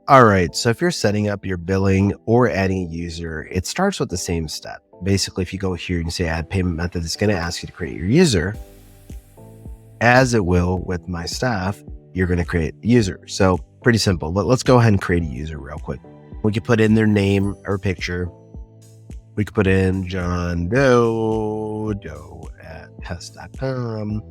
All right. So if you're setting up your billing or adding a user, it starts with the same step. Basically, if you go here and you say add payment method, it's going to ask you to create your user. As it will with my staff, you're going to create a user. So pretty simple. Let's go ahead and create a user real quick. We could put in their name or picture. We could put in John Doe at test.com.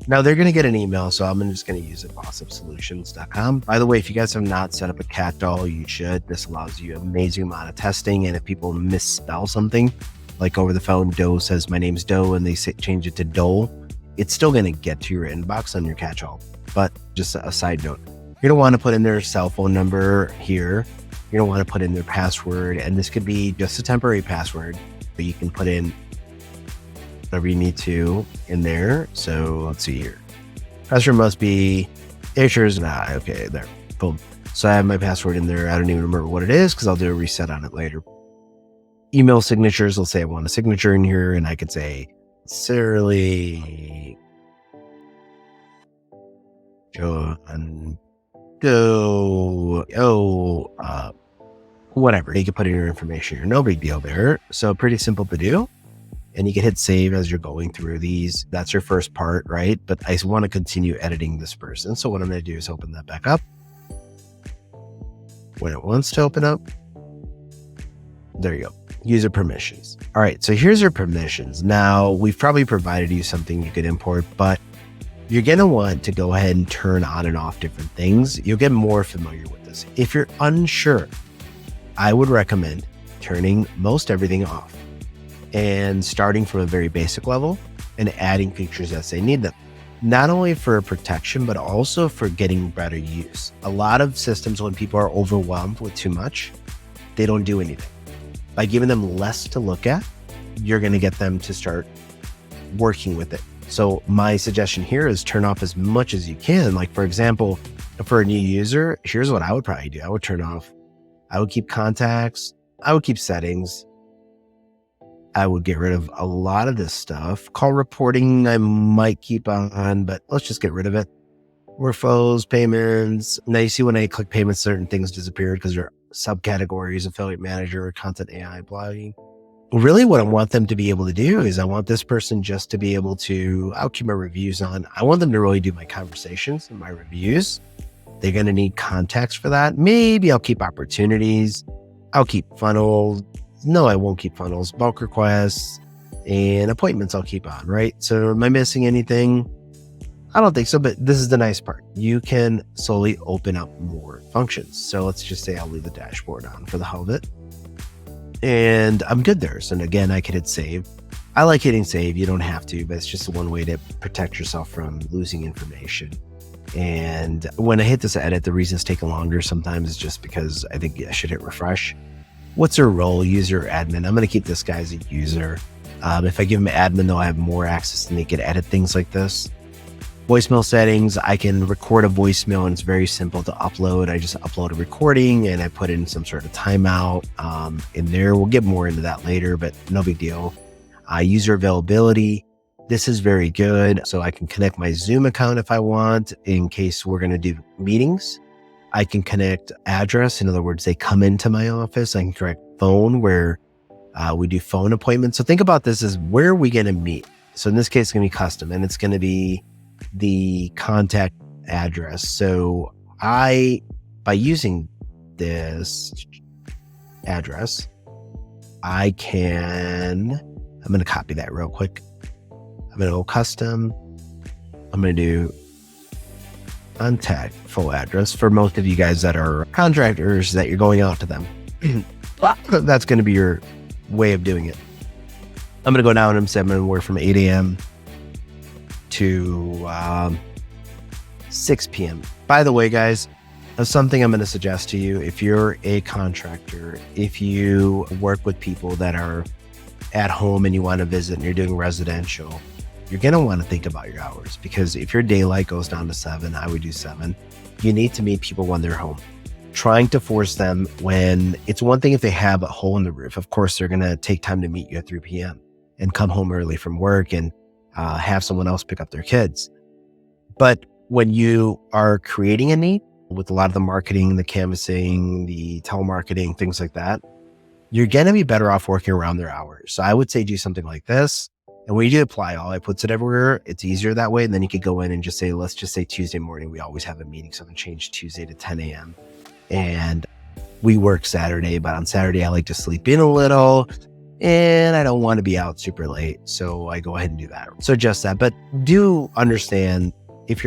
Now they're going to get an email, so I'm just going to use it, bossupsolutions.com. By the way, if you guys have not set up a cat doll, you should. This allows you an amazing amount of testing. And if people misspell something, like over the phone, Doe says, my name's Doe, and they change it to Dole, it's still going to get to your inbox on your catch-all. But just a side note, you're going to want to put in their cell phone number here. You're going to want to put in their password, and this could be just a temporary password, but you can put in whatever you need to in there. So let's see here. Password must be Asher's. Okay, there. Boom. So I have my password in there. I don't even remember what it is because I'll do a reset on it later. Email signatures. Let's say I want a signature in here, and I could say sincerely John Doe. Whatever. You can put in your information here. No big deal there. So pretty simple to do. And you can hit save as you're going through these. That's your first part, right? But I want to continue editing this person. So what I'm going to do is open that back up. When it wants to open up, there you go. User permissions. All right, so here's your permissions. Now, we've probably provided you something you could import, but you're going to want to go ahead and turn on and off different things. You'll get more familiar with this. If you're unsure, I would recommend turning most everything off and starting from a very basic level and adding features as they need them. Not only for protection, but also for getting better use. A lot of systems, when people are overwhelmed with too much, they don't do anything. By giving them less to look at, you're going to get them to start working with it. So my suggestion here is turn off as much as you can. Like, for example, for a new user, here's what I would probably do. I would turn off, I would keep contacts, I would keep settings. I would get rid of a lot of this stuff. Call reporting, I might keep on, but let's just get rid of it. Workflows, payments. Now you see when I click payments, certain things disappeared because they're subcategories, affiliate manager, content AI, blogging. Really what I want them to be able to do is I want this person just to be able to, I'll keep my reviews on. I want them to really do my conversations and my reviews. They're going to need contacts for that. Maybe I'll keep opportunities. I'll keep funnels. No, I won't keep funnels, bulk requests, and appointments I'll keep on, right? So am I missing anything? I don't think so, but this is the nice part. You can slowly open up more functions. So let's just say I'll leave the dashboard on for the hell of it. And I'm good there. So again, I could hit save. I like hitting save. You don't have to, but it's just one way to protect yourself from losing information. And when I hit this edit, the reason it's taking longer sometimes is just because I think I should hit refresh. What's their role? User, admin. I'm going to keep this guy as a user. If I give him admin, though, I have more access and they can edit things like this. Voicemail settings. I can record a voicemail and it's very simple to upload. I just upload a recording and I put in some sort of timeout in there. We'll get more into that later, but no big deal. User availability. This is very good. So I can connect my Zoom account if I want in case we're going to do meetings. I can connect address. In other words, they come into my office. I can connect phone where we do phone appointments. So think about this as where are we going to meet? So in this case, it's going to be custom and it's going to be the contact address. So by using this address, I'm going to copy that real quick. I'm going to go custom. I'm going to do contact full address for most of you guys that are contractors that you're going out to them. That's going to be your way of doing it. I'm going to go down and say I'm going to work from 8 a.m. to 6 p.m. By the way, guys, something I'm going to suggest to you, if you're a contractor, if you work with people that are at home and you want to visit and you're doing residential, you're going to want to think about your hours because if your daylight goes down to 7, I would do 7. You need to meet people when they're home. Trying to force them when it's one thing if they have a hole in the roof, of course, they're going to take time to meet you at 3 p.m. and come home early from work and have someone else pick up their kids. But when you are creating a need, with a lot of the marketing, the canvassing, the telemarketing, things like that, you're going to be better off working around their hours. So I would say do something like this. And when you do apply all, I puts it everywhere. It's easier that way. And then you could go in and just say, let's just say Tuesday morning, we always have a meeting. So I'm going to change Tuesday to 10 a.m. And we work Saturday, but on Saturday, I like to sleep in a little and I don't want to be out super late. So I go ahead and do that. So just that, but do understand if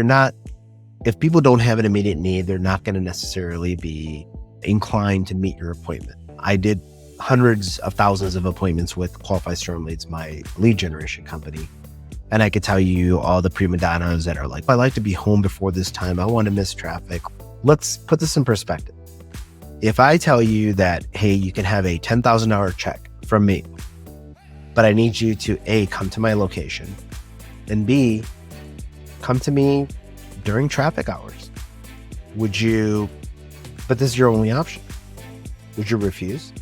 people don't have an immediate need, they're not going to necessarily be inclined to meet your appointment. I did hundreds of thousands of appointments with Qualified Storm Leads, my lead generation company. And I could tell you all the prima donnas that are like, I like to be home before this time. I want to miss traffic. Let's put this in perspective. If I tell you that, hey, you can have a $10,000 check from me, but I need you to A, come to my location, and B, come to me during traffic hours. But this is your only option. Would you refuse?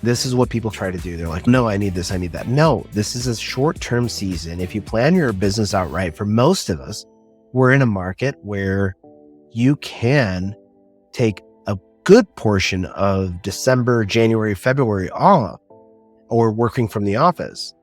This is what people try to do. They're like, no, I need this, I need that. No, this is a short-term season. If you plan your business out right, for most of us, we're in a market where you can take a good portion of December, January, February off or working from the office.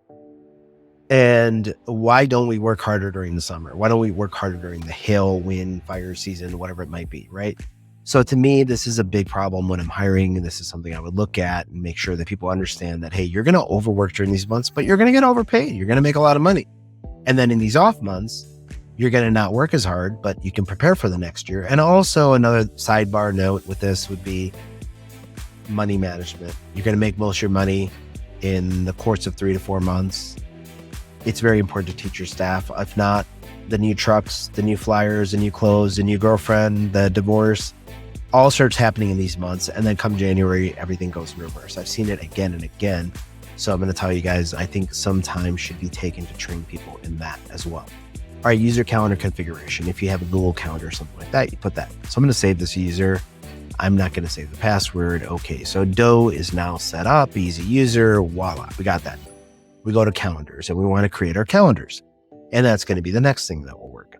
And why don't we work harder during the summer? Why don't we work harder during the hail, wind, fire season, whatever it might be, right? So to me, this is a big problem when I'm hiring. And this is something I would look at and make sure that people understand that, hey, you're going to overwork during these months, but you're going to get overpaid. You're going to make a lot of money. And then in these off months, you're going to not work as hard, but you can prepare for the next year. And also another sidebar note with this would be money management. You're going to make most of your money in the course of 3 to 4 months. It's very important to teach your staff. If not, the new trucks, the new flyers, the new clothes, the new girlfriend, the divorce, all starts happening in these months. And then come January, everything goes in reverse. I've seen it again and again. So I'm going to tell you guys, I think some time should be taken to train people in that as well. All right, user calendar configuration. If you have a Google Calendar or something like that, you put that. So I'm going to save this user. I'm not going to save the password. Okay, so Doe is now set up, easy user, voila, we got that. We go to calendars and we want to create our calendars. And that's going to be the next thing that we'll work